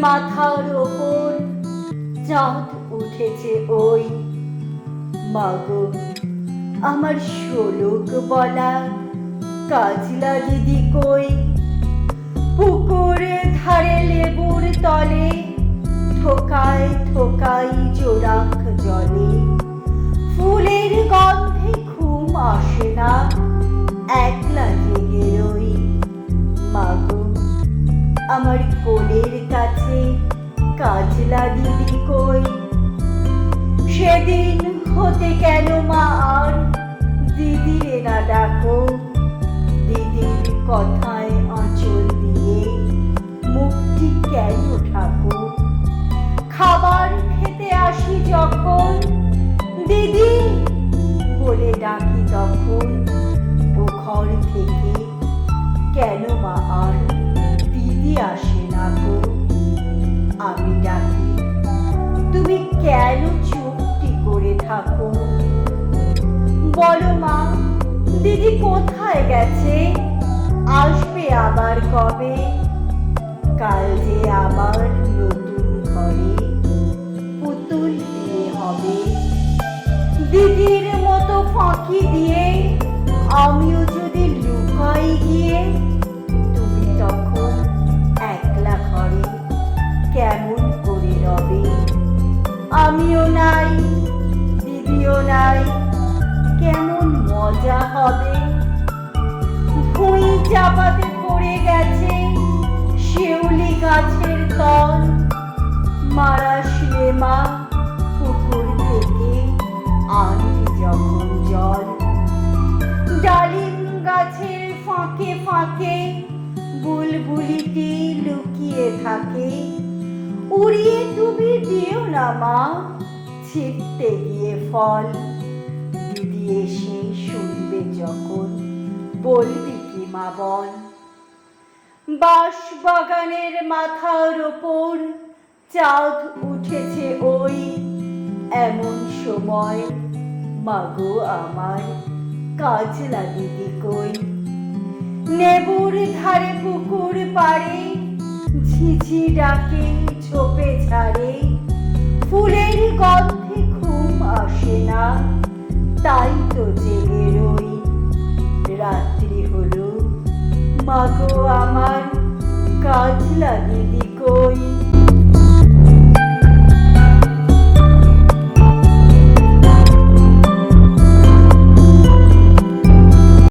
মাথার ওপর চাঁদ উঠেছে ওই। মাগো আমার শোলক বলা কাজলা দিদি কই? পুকুরে ধারে লেবুর তলে ঠোকায় ঠোকাই জোড়াক জলে। ফুলের গন্ধে ঘুম আসে না, একলা জেগে রই। মাগো আমার কোলের কাছে কাজলা দিদি কই? সেদিন হতে কেন মা আর দিদিরে না ডাকো? দিদির কথায় আঁচল দিয়ে মুখটি কেন ঢাকো? খাবার খেতে আসি যখন দিদি বলে ডাকি তখন ও ঘর থেকে কেন মা আর দিদি আসে না গো? আমি ডাকি তুমি কেন চুপটি করে থাকো? বলো মা দিদি কোথায় গেছে? আসবে আবার কবে? কাল যে আবার নতুন ঘরে পুতুল বিয়ে হবে। দিদির মতো ফাঁকি দিয়ে আমিও যদি লুকাই গিয়ে, তুমি তখন একলা ঘরে কেমন করে রবে? আমিও নাই দিদিও নাই, কেমন মজা হবে। ভুঁই চাপাতে পড়ে গেছে শিউলি গাছের তল। মারাসলে মা পুকুর থেকে আনবি যখন জল। ডালিম গাছের ফাঁকে ফাঁকে বুলবুলিটি লুকিয়ে থাকে। উড়িয়ে তুমি দিও না মা ছিটতে গিয়ে ফল। দিদি এসে শুনবে যখন বলবি কি মা বল? বাঁশ বাগানের মাথার ওপর চাঁদ উঠেছে ওই। এমন সময় মাগো আমার কাজলা দিদি কই? নেবুর ধারে পুকুর পাড়ে ঝিঝি ডাকে ঝোপে ঝাড়ে। ফুলের গন্ধে ঘুম আসে না, তাই তো জেগে রই। রাত্রি হলো মাগো আমার কাজলা দিদি কই?